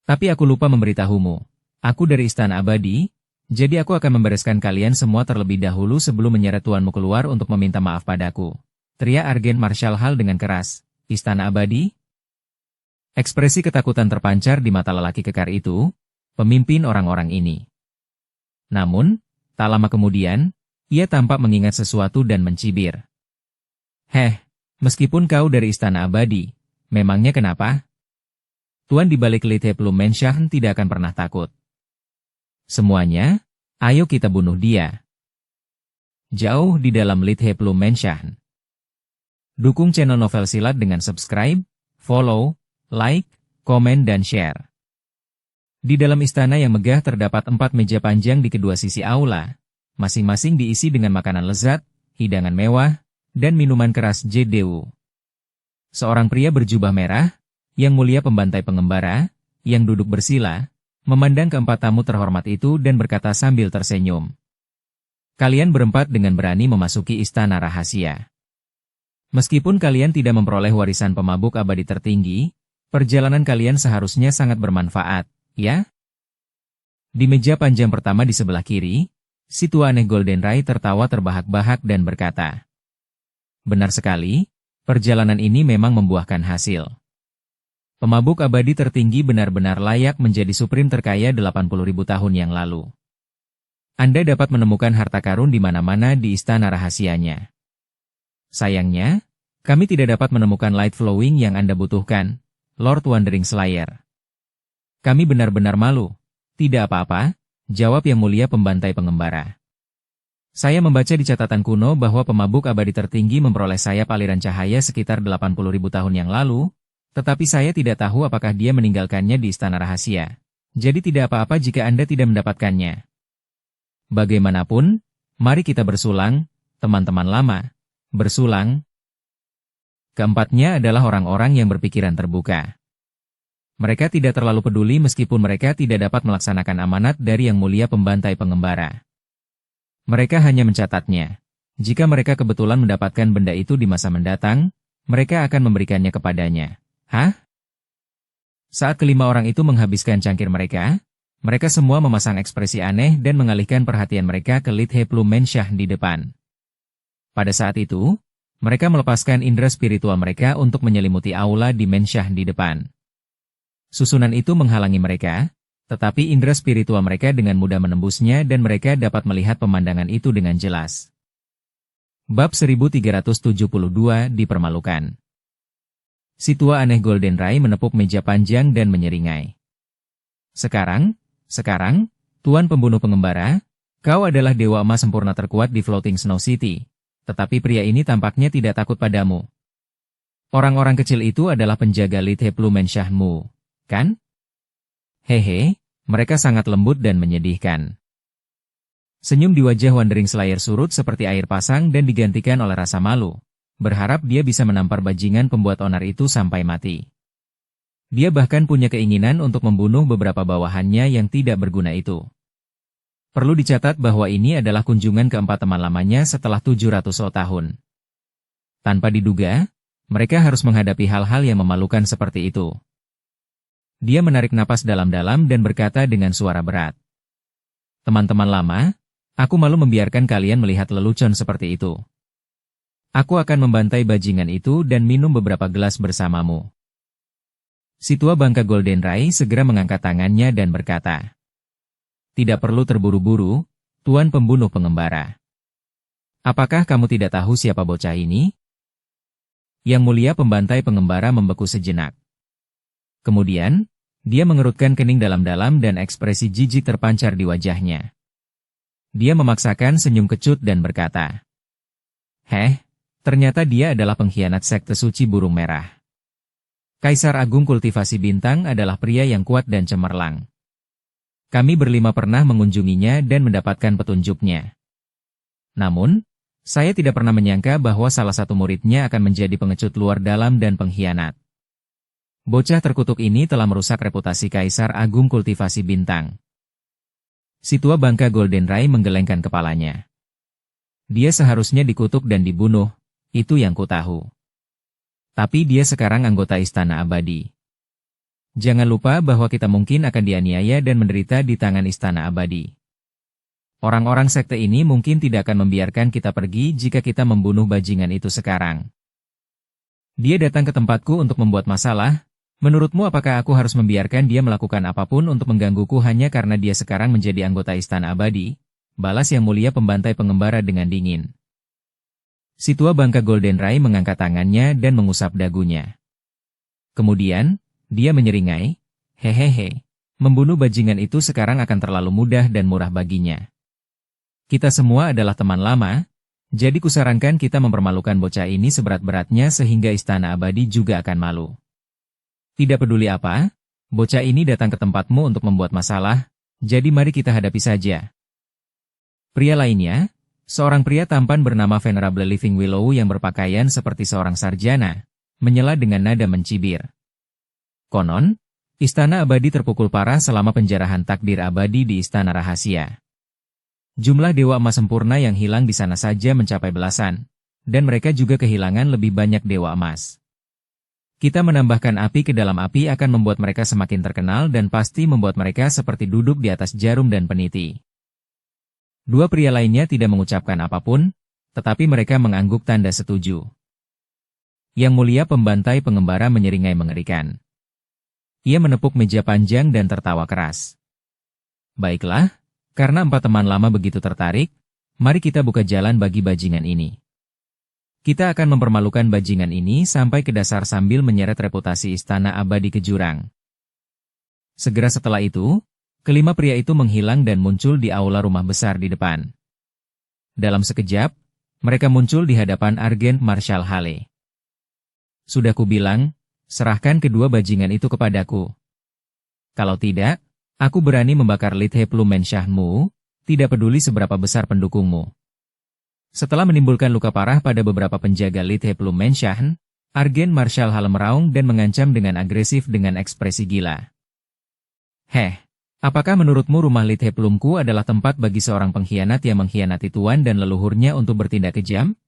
Tapi aku lupa memberitahumu. Aku dari Istana Abadi, jadi aku akan membereskan kalian semua terlebih dahulu sebelum menyeret tuanmu keluar untuk meminta maaf padaku. Teriak Argent Marshal Hale dengan keras. Istana Abadi? Ekspresi ketakutan terpancar di mata lelaki kekar itu, pemimpin orang-orang ini. Namun, tak lama kemudian, ia tampak mengingat sesuatu dan mencibir. Meskipun kau dari Istana Abadi, memangnya kenapa? Tuan di balik Lithe Plumenshan tidak akan pernah takut. Semuanya, ayo kita bunuh dia. Jauh di dalam Lithe Plumenshan. Dukung channel Novel Silat dengan subscribe, follow, like, komen dan share. Di dalam istana yang megah terdapat 4 meja panjang di kedua sisi aula, masing-masing diisi dengan makanan lezat, hidangan mewah, dan minuman keras JDU. Seorang pria berjubah merah, yang mulia pembantai pengembara, yang duduk bersila, memandang keempat tamu terhormat itu dan berkata sambil tersenyum. Kalian berempat dengan berani memasuki istana rahasia. Meskipun kalian tidak memperoleh warisan pemabuk abadi tertinggi, perjalanan kalian seharusnya sangat bermanfaat, ya? Di meja panjang pertama di sebelah kiri, si tua aneh Goldenrai tertawa terbahak-bahak dan berkata, benar sekali, perjalanan ini memang membuahkan hasil. Pemabuk abadi tertinggi benar-benar layak menjadi supreme terkaya 80.000 tahun yang lalu. Anda dapat menemukan harta karun di mana-mana di istana rahasianya. Sayangnya, kami tidak dapat menemukan light flowing yang Anda butuhkan, Lord Wandering Slayer. Kami benar-benar malu. Tidak apa-apa, jawab Yang Mulia Pembantai Pengembara. Saya membaca di catatan kuno bahwa pemabuk abadi tertinggi memperoleh sayap aliran cahaya sekitar 80.000 tahun yang lalu, tetapi saya tidak tahu apakah dia meninggalkannya di istana rahasia. Jadi tidak apa-apa jika Anda tidak mendapatkannya. Bagaimanapun, mari kita bersulang, teman-teman lama. Bersulang. Keempatnya adalah orang-orang yang berpikiran terbuka. Mereka tidak terlalu peduli meskipun mereka tidak dapat melaksanakan amanat dari Yang Mulia Pembantai Pengembara. Mereka hanya mencatatnya. Jika mereka kebetulan mendapatkan benda itu di masa mendatang, mereka akan memberikannya kepadanya. Hah? Saat kelima orang itu menghabiskan cangkir mereka semua memasang ekspresi aneh dan mengalihkan perhatian mereka ke Lithe Plum Mensyah di depan. Pada saat itu, mereka melepaskan indera spiritual mereka untuk menyelimuti aula di Mensyah di depan. Susunan itu menghalangi mereka, tetapi indera spiritual mereka dengan mudah menembusnya dan mereka dapat melihat pemandangan itu dengan jelas. Bab 1372 dipermalukan. Si tua aneh Golden Rai menepuk meja panjang dan menyeringai. Sekarang, Tuan Pembunuh Pengembara, kau adalah dewa emas sempurna terkuat di Floating Snow City, tetapi pria ini tampaknya tidak takut padamu. Orang-orang kecil itu adalah penjaga Lithe Plum Mensyahmu, kan? Hehe, mereka sangat lembut dan menyedihkan. Senyum di wajah Wandering Slayer surut seperti air pasang dan digantikan oleh rasa malu, berharap dia bisa menampar bajingan pembuat onar itu sampai mati. Dia bahkan punya keinginan untuk membunuh beberapa bawahannya yang tidak berguna itu. Perlu dicatat bahwa ini adalah kunjungan keempat teman lamanya setelah 700 tahun. Tanpa diduga, mereka harus menghadapi hal-hal yang memalukan seperti itu. Dia menarik napas dalam-dalam dan berkata dengan suara berat. Teman-teman lama, aku malu membiarkan kalian melihat lelucon seperti itu. Aku akan membantai bajingan itu dan minum beberapa gelas bersamamu. Si tua bangka Golden Rai segera mengangkat tangannya dan berkata, tidak perlu terburu-buru, Tuan Pembunuh Pengembara. Apakah kamu tidak tahu siapa bocah ini? Yang Mulia Pembantai Pengembara membeku sejenak. Kemudian, dia mengerutkan kening dalam-dalam dan ekspresi jijik terpancar di wajahnya. Dia memaksakan senyum kecut dan berkata, ternyata dia adalah pengkhianat sekte suci burung merah. Kaisar Agung Kultivasi Bintang adalah pria yang kuat dan cemerlang. Kami berlima pernah mengunjunginya dan mendapatkan petunjuknya. Namun, saya tidak pernah menyangka bahwa salah satu muridnya akan menjadi pengecut luar dalam dan pengkhianat. Bocah terkutuk ini telah merusak reputasi Kaisar Agung Kultivasi Bintang. Si tua bangka Golden Rai menggelengkan kepalanya. Dia seharusnya dikutuk dan dibunuh, itu yang ku tahu. Tapi dia sekarang anggota Istana Abadi. Jangan lupa bahwa kita mungkin akan dianiaya dan menderita di tangan Istana Abadi. Orang-orang sekte ini mungkin tidak akan membiarkan kita pergi jika kita membunuh bajingan itu sekarang. Dia datang ke tempatku untuk membuat masalah. Menurutmu apakah aku harus membiarkan dia melakukan apapun untuk menggangguku hanya karena dia sekarang menjadi anggota Istana Abadi? Balas Yang Mulia Pembantai Pengembara dengan dingin. Si tua bangka Golden Rai mengangkat tangannya dan mengusap dagunya. Kemudian, dia menyeringai, membunuh bajingan itu sekarang akan terlalu mudah dan murah baginya. Kita semua adalah teman lama, jadi kusarankan kita mempermalukan bocah ini seberat-beratnya sehingga Istana Abadi juga akan malu. Tidak peduli apa, bocah ini datang ke tempatmu untuk membuat masalah, jadi mari kita hadapi saja. Pria lainnya, seorang pria tampan bernama Venerable Living Willow yang berpakaian seperti seorang sarjana, menyela dengan nada mencibir. Konon, Istana Abadi terpukul parah selama penjarahan takdir abadi di Istana Rahasia. Jumlah dewa emas sempurna yang hilang di sana saja mencapai belasan, dan mereka juga kehilangan lebih banyak dewa emas. Kita menambahkan api ke dalam api akan membuat mereka semakin terkenal dan pasti membuat mereka seperti duduk di atas jarum dan peniti. Dua pria lainnya tidak mengucapkan apapun, tetapi mereka mengangguk tanda setuju. Yang Mulia Pembantai Pengembara menyeringai mengerikan. Ia menepuk meja panjang dan tertawa keras. Baiklah, Karena 4 teman lama begitu tertarik, mari kita buka jalan bagi bajingan ini. Kita akan mempermalukan bajingan ini sampai ke dasar sambil menyeret reputasi istana abadi ke jurang. Segera setelah itu, kelima pria itu menghilang dan muncul di aula rumah besar di depan. Dalam sekejap, mereka muncul di hadapan Argent Marshal Hale. Sudah kubilang, serahkan kedua bajingan itu kepadaku. Kalau tidak, aku berani membakar Lithe Plumenshahmu, tidak peduli seberapa besar pendukungmu. Setelah menimbulkan luka parah pada beberapa penjaga Lithe Plumenshahn, Argent Marshal Hale meraung dan mengancam dengan agresif dengan ekspresi gila. Apakah menurutmu rumah Lithe Plumku adalah tempat bagi seorang pengkhianat yang mengkhianati tuan dan leluhurnya untuk bertindak kejam?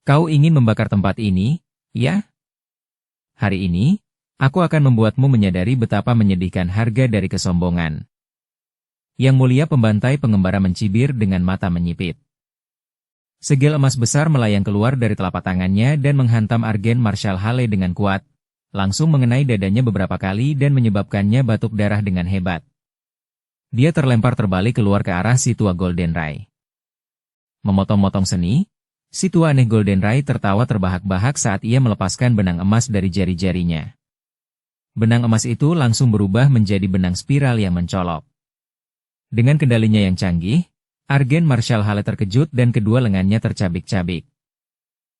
Kau ingin membakar tempat ini, ya? Hari ini, aku akan membuatmu menyadari betapa menyedihkan harga dari kesombongan. Yang Mulia Pembantai Pengembara mencibir dengan mata menyipit. Segel emas besar melayang keluar dari telapak tangannya dan menghantam Argent Marshal Hale dengan kuat, langsung mengenai dadanya beberapa kali dan menyebabkannya batuk darah dengan hebat. Dia terlempar terbalik keluar ke arah si tua Golden Rai. Memotong-motong seni, si tua aneh Golden Rai tertawa terbahak-bahak saat ia melepaskan benang emas dari jari-jarinya. Benang emas itu langsung berubah menjadi benang spiral yang mencolok. Dengan kendalinya yang canggih, Argent Marshal Hale terkejut dan kedua lengannya tercabik-cabik.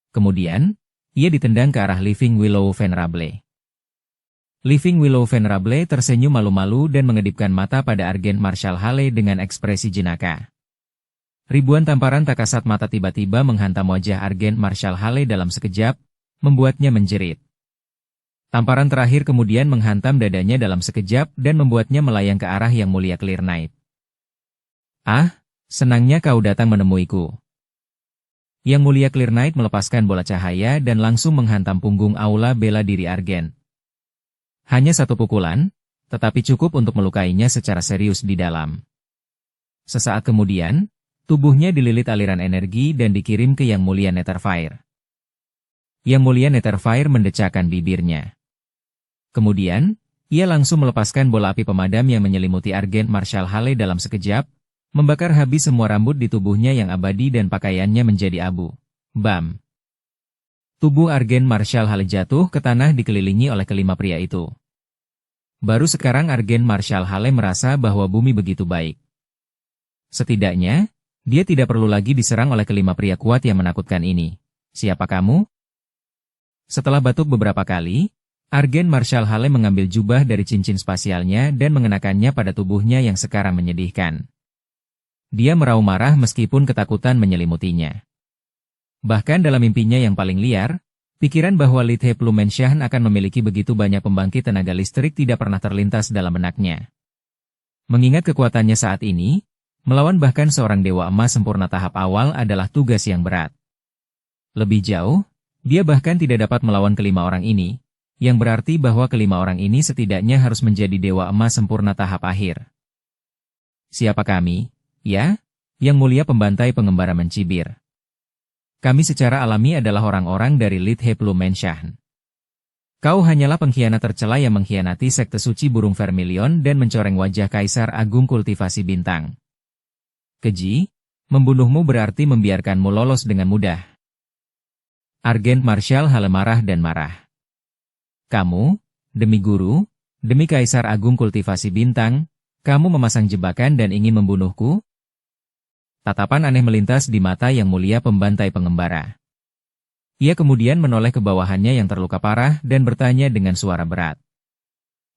Kemudian, ia ditendang ke arah Living Willow Venerable. Living Willow Venerable tersenyum malu-malu dan mengedipkan mata pada Argent Marshal Hale dengan ekspresi jenaka. Ribuan tamparan tak kasat mata tiba-tiba menghantam wajah Argent Marshal Hale dalam sekejap, membuatnya menjerit. Tamparan terakhir kemudian menghantam dadanya dalam sekejap dan membuatnya melayang ke arah Yang Mulia Clear Knight. Ah, senangnya kau datang menemuiku. Yang Mulia Clear Knight melepaskan bola cahaya dan langsung menghantam punggung aula bela diri Argent. Hanya satu pukulan, tetapi cukup untuk melukainya secara serius di dalam. Sesaat kemudian, tubuhnya dililit aliran energi dan dikirim ke Yang Mulia Netherfire. Yang Mulia Netherfire mendecakkan bibirnya. Kemudian, ia langsung melepaskan bola api pemadam yang menyelimuti Argent Marshal Hale dalam sekejap, membakar habis semua rambut di tubuhnya yang abadi dan pakaiannya menjadi abu. Bam! Tubuh Argent Marshal Hale jatuh ke tanah dikelilingi oleh kelima pria itu. Baru sekarang Argent Marshal Hale merasa bahwa bumi begitu baik. Setidaknya, dia tidak perlu lagi diserang oleh kelima pria kuat yang menakutkan ini. Siapa kamu? Setelah batuk beberapa kali, Argent Marshal Hale mengambil jubah dari cincin spasialnya dan mengenakannya pada tubuhnya yang sekarang menyedihkan. Dia meraung marah meskipun ketakutan menyelimutinya. Bahkan dalam mimpinya yang paling liar, pikiran bahwa Lithe Plumenshahn akan memiliki begitu banyak pembangkit tenaga listrik tidak pernah terlintas dalam benaknya. Mengingat kekuatannya saat ini, melawan bahkan seorang dewa emas sempurna tahap awal adalah tugas yang berat. Lebih jauh, dia bahkan tidak dapat melawan kelima orang ini, yang berarti bahwa kelima orang ini setidaknya harus menjadi dewa emas sempurna tahap akhir. Siapa kami? Ya, Yang Mulia Pembantai Pengembara mencibir. Kami secara alami adalah orang-orang dari Lithe Plumenshahn. Kau hanyalah pengkhianat tercela yang mengkhianati sekte suci burung vermilion dan mencoreng wajah Kaisar Agung Kultivasi Bintang. Keji, membunuhmu berarti membiarkanmu lolos dengan mudah. Argent Marshal Hale marah dan marah. Kamu, demi guru, demi Kaisar Agung Kultivasi Bintang, kamu memasang jebakan dan ingin membunuhku? Tatapan aneh melintas di mata Yang Mulia Pembantai Pengembara. Ia kemudian menoleh ke bawahannya yang terluka parah dan bertanya dengan suara berat.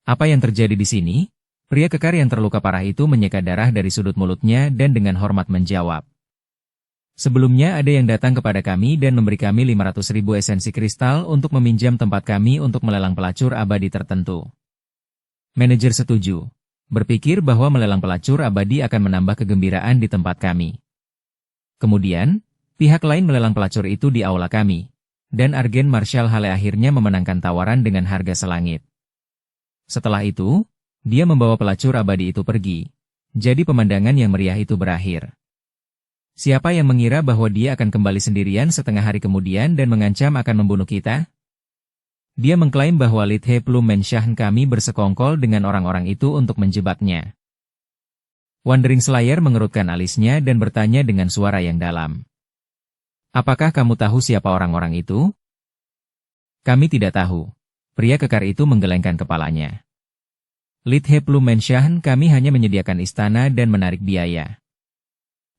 Apa yang terjadi di sini? Pria kekar yang terluka parah itu menyeka darah dari sudut mulutnya dan dengan hormat menjawab. Sebelumnya ada yang datang kepada kami dan memberi kami 500.000 esensi kristal untuk meminjam tempat kami untuk melelang pelacur abadi tertentu. Manajer setuju. Berpikir bahwa melelang pelacur abadi akan menambah kegembiraan di tempat kami. Kemudian, pihak lain melelang pelacur itu di aula kami, dan Argent Marshal Hale akhirnya memenangkan tawaran dengan harga selangit. Setelah itu, dia membawa pelacur abadi itu pergi, jadi pemandangan yang meriah itu berakhir. Siapa yang mengira bahwa dia akan kembali sendirian setengah hari kemudian dan mengancam akan membunuh kita? Dia mengklaim bahwa Lithe Plumenshahn kami bersekongkol dengan orang-orang itu untuk menjebaknya. Wandering Slayer mengerutkan alisnya dan bertanya dengan suara yang dalam. Apakah kamu tahu siapa orang-orang itu? Kami tidak tahu. Pria kekar itu menggelengkan kepalanya. Lidhe Plum Mansion, kami hanya menyediakan istana dan menarik biaya.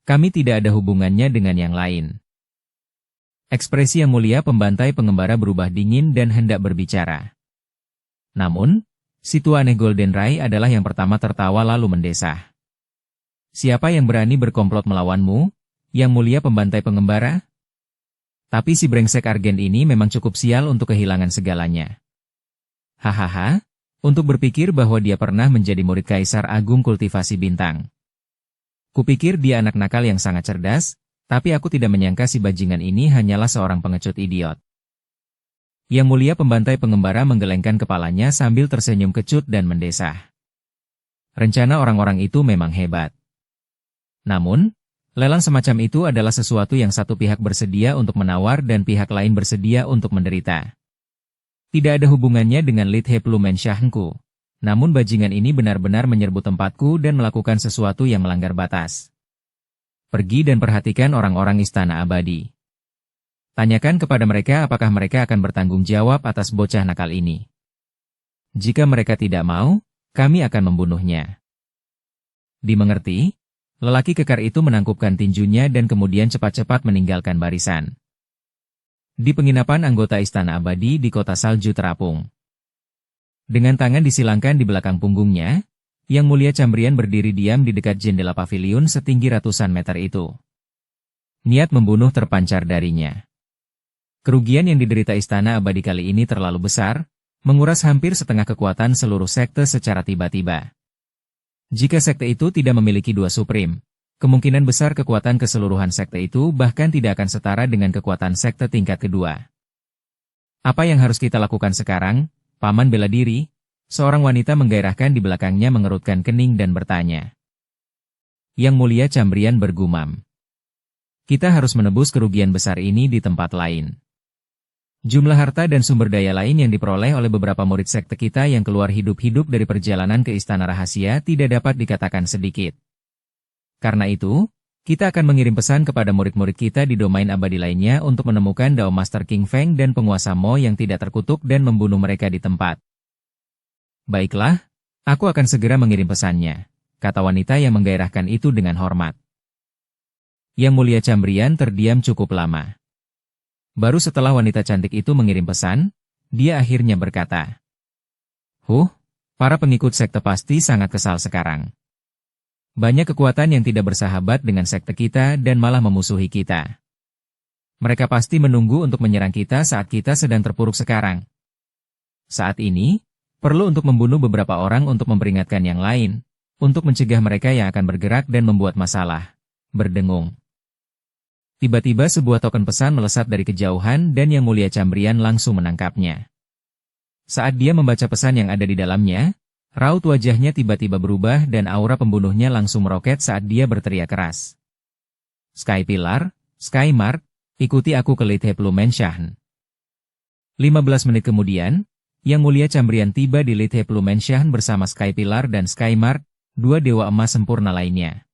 Kami tidak ada hubungannya dengan yang lain. Ekspresi Yang Mulia Pembantai Pengembara berubah dingin dan hendak berbicara. Namun, si tua aneh Golden Rai adalah yang pertama tertawa lalu mendesah. Siapa yang berani berkomplot melawanmu, Yang Mulia Pembantai Pengembara? Tapi si brengsek Argent ini memang cukup sial untuk kehilangan segalanya. Hahaha, untuk berpikir bahwa dia pernah menjadi murid Kaisar Agung Kultivasi Bintang. Kupikir dia anak nakal yang sangat cerdas, tapi aku tidak menyangka si bajingan ini hanyalah seorang pengecut idiot. Yang Mulia Pembantai Pengembara menggelengkan kepalanya sambil tersenyum kecut dan mendesah. Rencana orang-orang itu memang hebat. Namun, lelang semacam itu adalah sesuatu yang satu pihak bersedia untuk menawar dan pihak lain bersedia untuk menderita. Tidak ada hubungannya dengan Lidhe Plum Mansionku. Namun bajingan ini benar-benar menyerbu tempatku dan melakukan sesuatu yang melanggar batas. Pergi dan perhatikan orang-orang Istana Abadi. Tanyakan kepada mereka apakah mereka akan bertanggung jawab atas bocah nakal ini. Jika mereka tidak mau, kami akan membunuhnya. Dimengerti? Lelaki kekar itu menangkupkan tinjunya dan kemudian cepat-cepat meninggalkan barisan. Di penginapan anggota Istana Abadi di kota salju terapung. Dengan tangan disilangkan di belakang punggungnya, Yang Mulia Cambrian berdiri diam di dekat jendela paviliun setinggi ratusan meter itu. Niat membunuh terpancar darinya. Kerugian yang diderita Istana Abadi kali ini terlalu besar, menguras hampir setengah kekuatan seluruh sekte secara tiba-tiba. Jika sekte itu tidak memiliki dua Supreme, kemungkinan besar kekuatan keseluruhan sekte itu bahkan tidak akan setara dengan kekuatan sekte tingkat kedua. Apa yang harus kita lakukan sekarang, Paman Bela Diri? Seorang wanita menggairahkan di belakangnya mengerutkan kening dan bertanya. Yang Mulia Cambrian bergumam. Kita harus menebus kerugian besar ini di tempat lain. Jumlah harta dan sumber daya lain yang diperoleh oleh beberapa murid sekte kita yang keluar hidup-hidup dari perjalanan ke Istana Rahasia tidak dapat dikatakan sedikit. Karena itu, kita akan mengirim pesan kepada murid-murid kita di domain abadi lainnya untuk menemukan Dao Master King Feng dan penguasa Mo yang tidak terkutuk dan membunuh mereka di tempat. Baiklah, aku akan segera mengirim pesannya, kata wanita yang menggairahkan itu dengan hormat. Yang Mulia Cambrian terdiam cukup lama. Baru setelah wanita cantik itu mengirim pesan, dia akhirnya berkata, para pengikut sekte pasti sangat kesal sekarang. Banyak kekuatan yang tidak bersahabat dengan sekte kita dan malah memusuhi kita. Mereka pasti menunggu untuk menyerang kita saat kita sedang terpuruk sekarang. Saat ini, perlu untuk membunuh beberapa orang untuk memperingatkan yang lain, untuk mencegah mereka yang akan bergerak dan membuat masalah. Berdengung. Tiba-tiba sebuah token pesan melesat dari kejauhan dan Yang Mulia Cambrian langsung menangkapnya. Saat dia membaca pesan yang ada di dalamnya, raut wajahnya tiba-tiba berubah dan aura pembunuhnya langsung meroket saat dia berteriak keras. Sky Pillar, Sky Mark, ikuti aku ke Lidhe Plum Mansion. 15 menit kemudian, Yang Mulia Cambrian tiba di Lidhe Plum Mansion bersama Sky Pillar dan Sky Mark, dua dewa emas sempurna lainnya.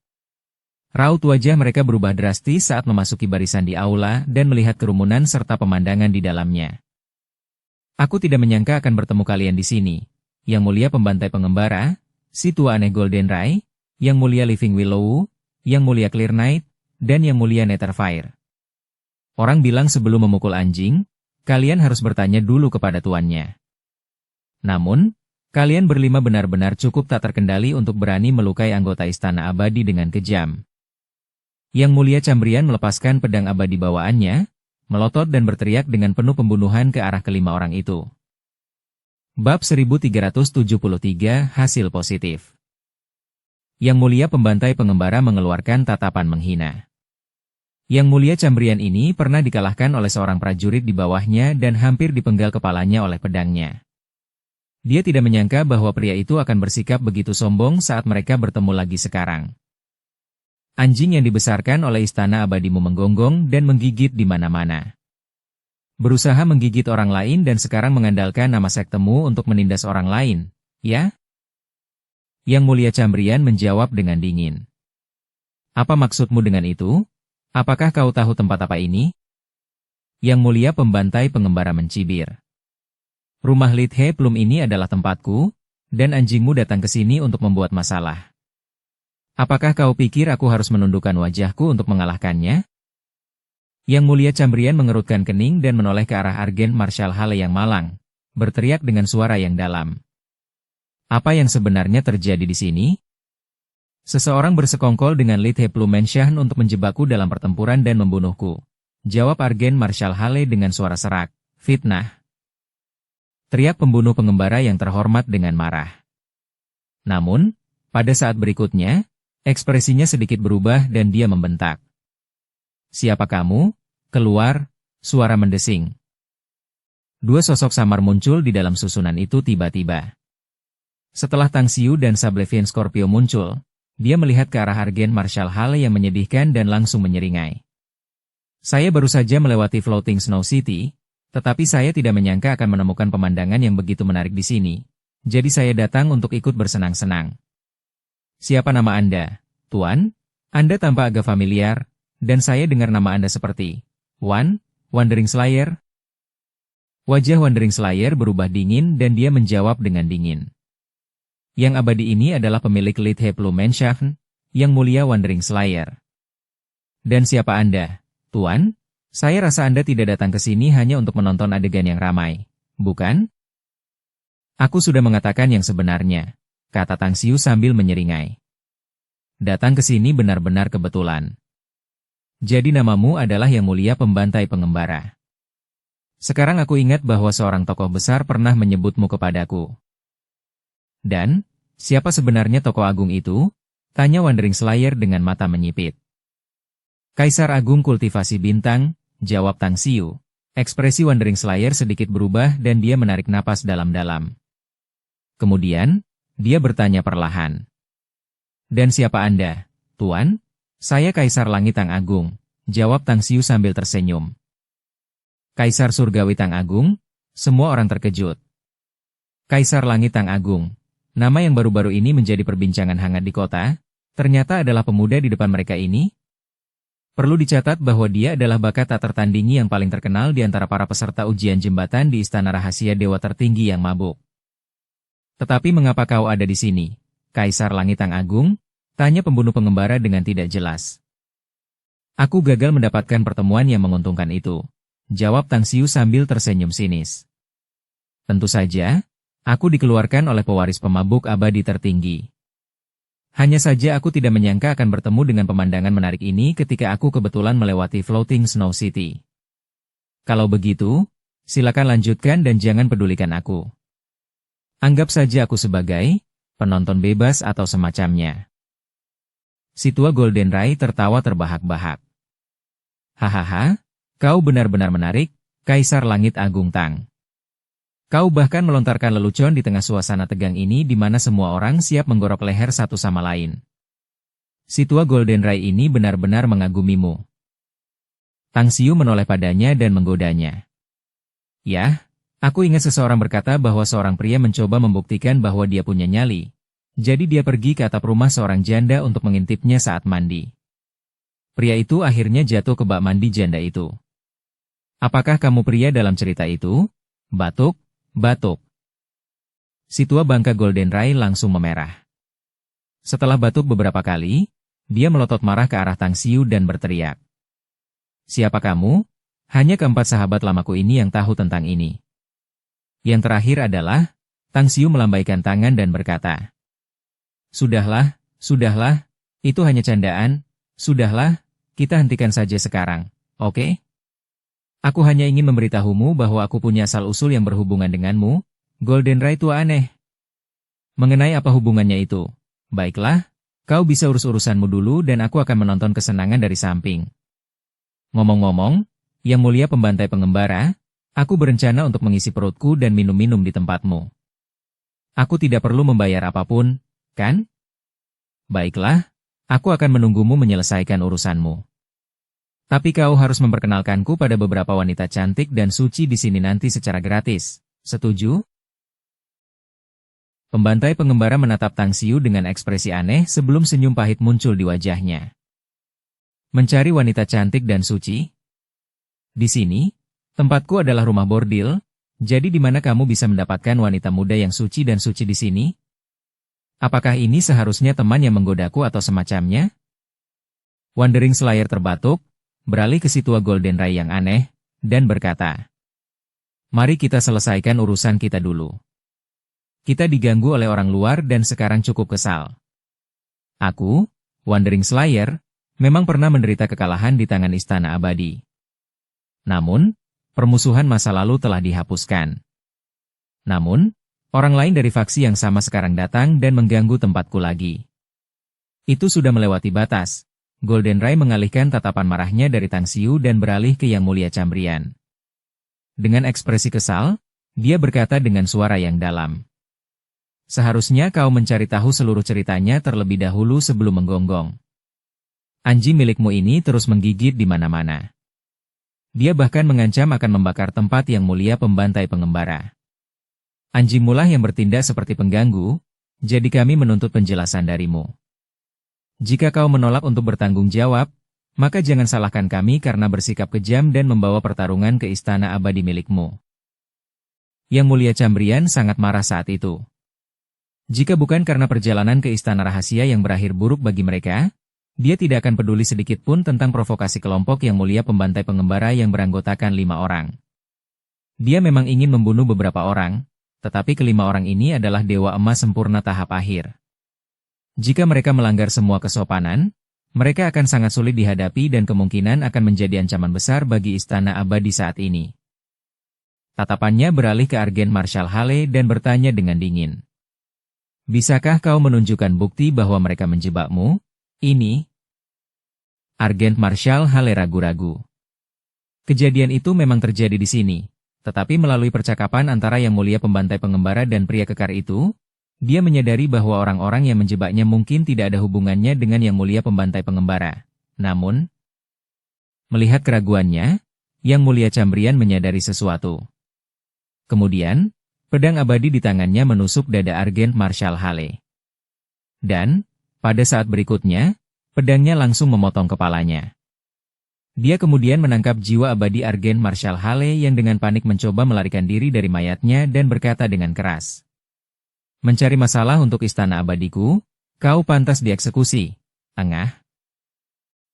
Raut wajah mereka berubah drastis saat memasuki barisan di aula dan melihat kerumunan serta pemandangan di dalamnya. Aku tidak menyangka akan bertemu kalian di sini, Yang Mulia Pembantai Pengembara, si tua aneh Golden Rai, Yang Mulia Living Willow, Yang Mulia Clear Night, dan Yang Mulia Netherfire. Orang bilang sebelum memukul anjing, kalian harus bertanya dulu kepada tuannya. Namun, kalian berlima benar-benar cukup tak terkendali untuk berani melukai anggota Istana Abadi dengan kejam. Yang Mulia Cambrian melepaskan pedang abadi bawaannya, melotot dan berteriak dengan penuh pembunuhan ke arah kelima orang itu. Bab 1373 Hasil Positif. Yang Mulia Pembantai Pengembara mengeluarkan tatapan menghina. Yang Mulia Cambrian ini pernah dikalahkan oleh seorang prajurit di bawahnya dan hampir dipenggal kepalanya oleh pedangnya. Dia tidak menyangka bahwa pria itu akan bersikap begitu sombong saat mereka bertemu lagi sekarang. Anjing yang dibesarkan oleh Istana Abadimu menggonggong dan menggigit di mana-mana. Berusaha menggigit orang lain dan sekarang mengandalkan nama sektemu untuk menindas orang lain, ya? Yang Mulia Cambrian menjawab dengan dingin. Apa maksudmu dengan itu? Apakah kau tahu tempat apa ini? Yang Mulia Pembantai Pengembara mencibir. Rumah Lidhe Plum ini adalah tempatku, dan anjingmu datang ke sini untuk membuat masalah. Apakah kau pikir aku harus menundukkan wajahku untuk mengalahkannya? Yang Mulia Cambrian mengerutkan kening dan menoleh ke arah Argen Marshal Hale yang malang, berteriak dengan suara yang dalam. Apa yang sebenarnya terjadi di sini? Seseorang bersekongkol dengan Lidhe Plum Mansion untuk menjebakku dalam pertempuran dan membunuhku. Jawab Argen Marshal Hale dengan suara serak. Fitnah. Teriak pembunuh pengembara yang terhormat dengan marah. Namun, pada saat berikutnya, ekspresinya sedikit berubah dan dia membentak. Siapa kamu? Keluar, suara mendesing. Dua sosok samar muncul di dalam susunan itu tiba-tiba. Setelah Tang Xiu dan Sablevian Scorpio muncul, dia melihat ke arah Argen Marshal Hale yang menyedihkan dan langsung menyeringai. Saya baru saja melewati Floating Snow City, tetapi saya tidak menyangka akan menemukan pemandangan yang begitu menarik di sini. Jadi saya datang untuk ikut bersenang-senang. Siapa nama Anda, Tuan? Anda tampak agak familiar, dan saya dengar nama Anda seperti Wandering Slayer. Wajah Wandering Slayer berubah dingin dan dia menjawab dengan dingin. Yang abadi ini adalah pemilik Lidhe Plum Mansion, Yang Mulia Wandering Slayer. Dan siapa Anda, Tuan? Saya rasa Anda tidak datang ke sini hanya untuk menonton adegan yang ramai, bukan? Aku sudah mengatakan yang sebenarnya, kata Tang Xiu sambil menyeringai. Datang ke sini benar-benar kebetulan. Jadi namamu adalah Yang Mulia Pembantai Pengembara. Sekarang aku ingat bahwa seorang tokoh besar pernah menyebutmu kepadaku. Dan, siapa sebenarnya tokoh agung itu? Tanya Wandering Slayer dengan mata menyipit. Kaisar Agung Kultivasi Bintang, jawab Tang Xiu. Ekspresi Wandering Slayer sedikit berubah dan dia menarik napas dalam-dalam. Kemudian, dia bertanya perlahan. Dan siapa Anda, Tuan? Saya Kaisar Langit Tang Agung, jawab Tang Xiu sambil tersenyum. Kaisar Surgawi Tang Agung? Semua orang terkejut. Kaisar Langit Tang Agung, nama yang baru-baru ini menjadi perbincangan hangat di kota, ternyata adalah pemuda di depan mereka ini? Perlu dicatat bahwa dia adalah bakat tak tertandingi yang paling terkenal di antara para peserta ujian jembatan di Istana Rahasia Dewa Tertinggi yang mabuk. Tetapi mengapa kau ada di sini, Kaisar Langit Tang Agung? Tanya pembunuh pengembara dengan tidak jelas. Aku gagal mendapatkan pertemuan yang menguntungkan itu, jawab Tang Xiu sambil tersenyum sinis. Tentu saja, aku dikeluarkan oleh pewaris pemabuk abadi tertinggi. Hanya saja aku tidak menyangka akan bertemu dengan pemandangan menarik ini ketika aku kebetulan melewati Floating Snow City. Kalau begitu, silakan lanjutkan dan jangan pedulikan aku. Anggap saja aku sebagai penonton bebas atau semacamnya. Si tua Golden Rai tertawa terbahak-bahak. Hahaha, kau benar-benar menarik, Kaisar Langit Agung Tang. Kau bahkan melontarkan lelucon di tengah suasana tegang ini di mana semua orang siap menggorok leher satu sama lain. Si tua Golden Rai ini benar-benar mengagumimu. Tang Xiu menoleh padanya dan menggodanya. Yah, aku ingat seseorang berkata bahwa seorang pria mencoba membuktikan bahwa dia punya nyali. Jadi dia pergi ke atap rumah seorang janda untuk mengintipnya saat mandi. Pria itu akhirnya jatuh ke bak mandi janda itu. Apakah kamu pria dalam cerita itu? Batuk. Batuk. Si tua bangka Golden Rai langsung memerah. Setelah batuk beberapa kali, dia melotot marah ke arah Tang Xiu dan berteriak. Siapa kamu? Hanya keempat sahabat lamaku ini yang tahu tentang ini. Yang terakhir adalah, Tang Xiu melambaikan tangan dan berkata. Sudahlah, itu hanya candaan, sudahlah, kita hentikan saja sekarang, oke? Aku hanya ingin memberitahumu bahwa aku punya asal-usul yang berhubungan denganmu, Golden Rai tua aneh. Mengenai apa hubungannya itu? Baiklah, kau bisa urus urusanmu dulu dan aku akan menonton kesenangan dari samping. Ngomong-ngomong, Yang Mulia Pembantai Pengembara, aku berencana untuk mengisi perutku dan minum-minum di tempatmu. Aku tidak perlu membayar apapun, kan? Baiklah, aku akan menunggumu menyelesaikan urusanmu. Tapi kau harus memperkenalkanku pada beberapa wanita cantik dan suci di sini nanti secara gratis. Setuju? Pembantai pengembara menatap Tang Xiu dengan ekspresi aneh sebelum senyum pahit muncul di wajahnya. Mencari wanita cantik dan suci? Di sini, tempatku adalah rumah bordil, jadi di mana kamu bisa mendapatkan wanita muda yang suci dan suci di sini? Apakah ini seharusnya teman yang menggodaku atau semacamnya? Wandering Slayer terbatuk, beralih ke si tua Golden Rai yang aneh, dan berkata, "Mari kita selesaikan urusan kita dulu. Kita diganggu oleh orang luar dan sekarang cukup kesal. Aku, Wandering Slayer, memang pernah menderita kekalahan di tangan Istana Abadi. Namun, permusuhan masa lalu telah dihapuskan. Namun, orang lain dari faksi yang sama sekarang datang dan mengganggu tempatku lagi. Itu sudah melewati batas." Golden Rai mengalihkan tatapan marahnya dari Tang Xiu dan beralih ke Yang Mulia Cambrian. Dengan ekspresi kesal, dia berkata dengan suara yang dalam. "Seharusnya kau mencari tahu seluruh ceritanya terlebih dahulu sebelum menggonggong. Anjing milikmu ini terus menggigit di mana-mana. Dia bahkan mengancam akan membakar tempat Yang Mulia Pembantai Pengembara. Anjingmu lah yang bertindak seperti pengganggu, jadi kami menuntut penjelasan darimu. Jika kau menolak untuk bertanggung jawab, maka jangan salahkan kami karena bersikap kejam dan membawa pertarungan ke Istana Abadi milikmu." Yang Mulia Cambrian sangat marah saat itu. Jika bukan karena perjalanan ke Istana Rahasia yang berakhir buruk bagi mereka, dia tidak akan peduli sedikit pun tentang provokasi kelompok Yang Mulia Pembantai Pengembara yang beranggotakan 5 orang. Dia memang ingin membunuh beberapa orang, tetapi kelima orang ini adalah Dewa Emas sempurna tahap akhir. Jika mereka melanggar semua kesopanan, mereka akan sangat sulit dihadapi dan kemungkinan akan menjadi ancaman besar bagi Istana Abadi saat ini. Tatapannya beralih ke Argent Marshal Hale dan bertanya dengan dingin. "Bisakah kau menunjukkan bukti bahwa mereka menjebakmu? Ini?" Argent Marshal Hale ragu-ragu. Kejadian itu memang terjadi di sini, tetapi melalui percakapan antara Yang Mulia Pembantai Pengembara dan pria kekar itu, dia menyadari bahwa orang-orang yang menjebaknya mungkin tidak ada hubungannya dengan Yang Mulia Pembantai Pengembara. Namun, melihat keraguannya, Yang Mulia Cambrian menyadari sesuatu. Kemudian, pedang abadi di tangannya menusuk dada Argent Marshal Hale. Dan, pada saat berikutnya, pedangnya langsung memotong kepalanya. Dia kemudian menangkap jiwa abadi Argent Marshal Hale yang dengan panik mencoba melarikan diri dari mayatnya dan berkata dengan keras, "Mencari masalah untuk Istana Abadiku, kau pantas dieksekusi, Engah."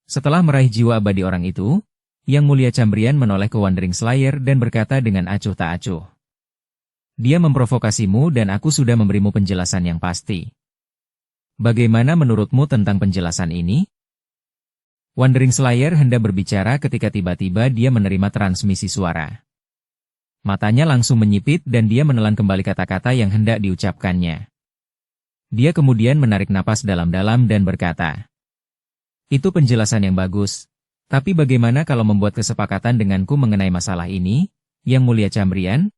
Setelah meraih jiwa abadi orang itu, Yang Mulia Cambrian menoleh ke Wandering Slayer dan berkata dengan acuh tak acuh, "Dia memprovokasimu dan aku sudah memberimu penjelasan yang pasti. Bagaimana menurutmu tentang penjelasan ini?" Wandering Slayer hendak berbicara ketika tiba-tiba dia menerima transmisi suara. Matanya langsung menyipit dan dia menelan kembali kata-kata yang hendak diucapkannya. Dia kemudian menarik napas dalam-dalam dan berkata, "Itu penjelasan yang bagus, tapi bagaimana kalau membuat kesepakatan denganku mengenai masalah ini, Yang Mulia Cambrian?"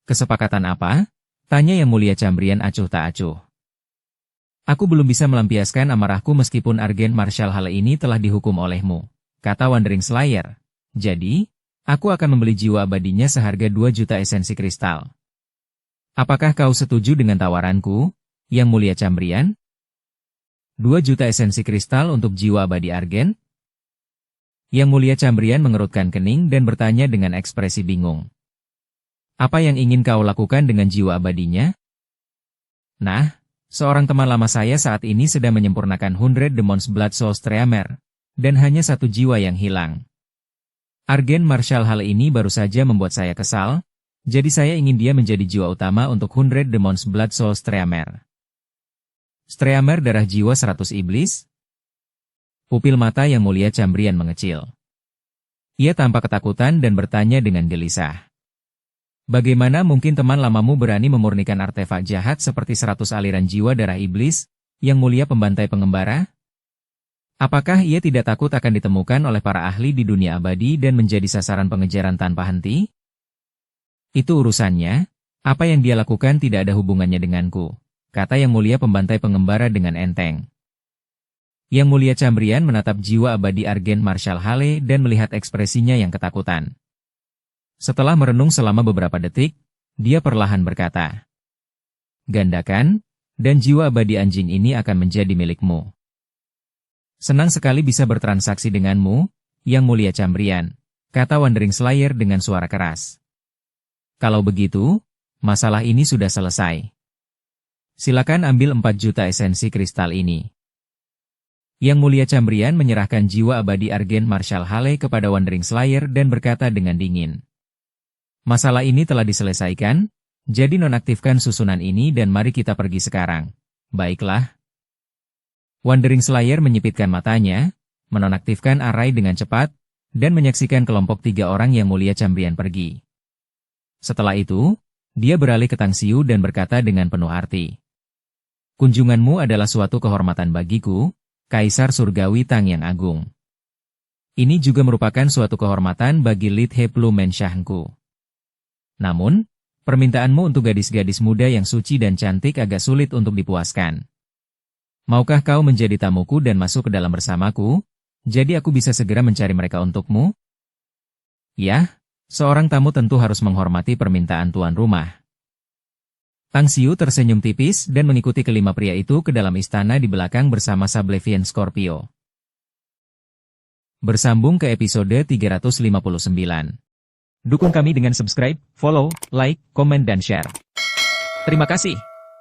"Kesepakatan apa?" tanya Yang Mulia Cambrian acuh tak acuh. "Aku belum bisa melampiaskan amarahku meskipun Argent Marshal Hale ini telah dihukum olehmu," kata Wandering Slayer. "Jadi, aku akan membeli jiwa abadinya seharga 2 juta esensi kristal. Apakah kau setuju dengan tawaranku, Yang Mulia Cambrian?" 2 juta esensi kristal untuk jiwa abadi Argent? Yang Mulia Cambrian mengerutkan kening dan bertanya dengan ekspresi bingung. "Apa yang ingin kau lakukan dengan jiwa abadinya?" "Nah, seorang teman lama saya saat ini sedang menyempurnakan 100 Demons Blood Souls Treamer, dan hanya 1 jiwa yang hilang. Argent Marshal Hale ini baru saja membuat saya kesal, jadi saya ingin dia menjadi jiwa utama untuk 100 Demons Blood Souls Treamer." "Streamer darah jiwa 100 iblis?" Pupil mata Yang Mulia Cambrian mengecil. Ia tampak ketakutan dan bertanya dengan gelisah. "Bagaimana mungkin teman lamamu berani memurnikan artefak jahat seperti 100 aliran jiwa darah iblis, Yang Mulia Pembantai Pengembara? Apakah ia tidak takut akan ditemukan oleh para ahli di dunia abadi dan menjadi sasaran pengejaran tanpa henti?" "Itu urusannya, apa yang dia lakukan tidak ada hubungannya denganku," kata Yang Mulia Pembantai Pengembara dengan enteng. Yang Mulia Cambrian menatap jiwa abadi Argent Marshal Hale dan melihat ekspresinya yang ketakutan. Setelah merenung selama beberapa detik, dia perlahan berkata, gandakan, dan jiwa abadi anjing ini akan menjadi milikmu. Senang sekali bisa bertransaksi denganmu, Yang Mulia Cambrian, kata Wandering Slayer dengan suara keras. Kalau begitu, masalah ini sudah selesai. Silakan ambil 4 juta esensi kristal ini. Yang Mulia Cambrian menyerahkan jiwa abadi Argent Marshal Hale kepada Wandering Slayer dan berkata dengan dingin. Masalah ini telah diselesaikan, jadi nonaktifkan susunan ini dan mari kita pergi sekarang. Baiklah. Wandering Slayer menyipitkan matanya, menonaktifkan arai dengan cepat, dan menyaksikan kelompok 3 orang Yang Mulia Cambrian pergi. Setelah itu, dia beralih ke Tang Xiu dan berkata dengan penuh arti. Kunjunganmu adalah suatu kehormatan bagiku, Kaisar Surgawi Tang yang Agung. Ini juga merupakan suatu kehormatan bagi Lid He Plu Menshahku. Namun, permintaanmu untuk gadis-gadis muda yang suci dan cantik agak sulit untuk dipuaskan. Maukah kau menjadi tamuku dan masuk ke dalam bersamaku, jadi aku bisa segera mencari mereka untukmu? Ya, seorang tamu tentu harus menghormati permintaan tuan rumah. Tang Xiu tersenyum tipis dan mengikuti kelima pria itu ke dalam istana di belakang bersama Sablevian Scorpio. Bersambung ke episode 359. Dukung kami dengan subscribe, follow, like, komen dan share. Terima kasih.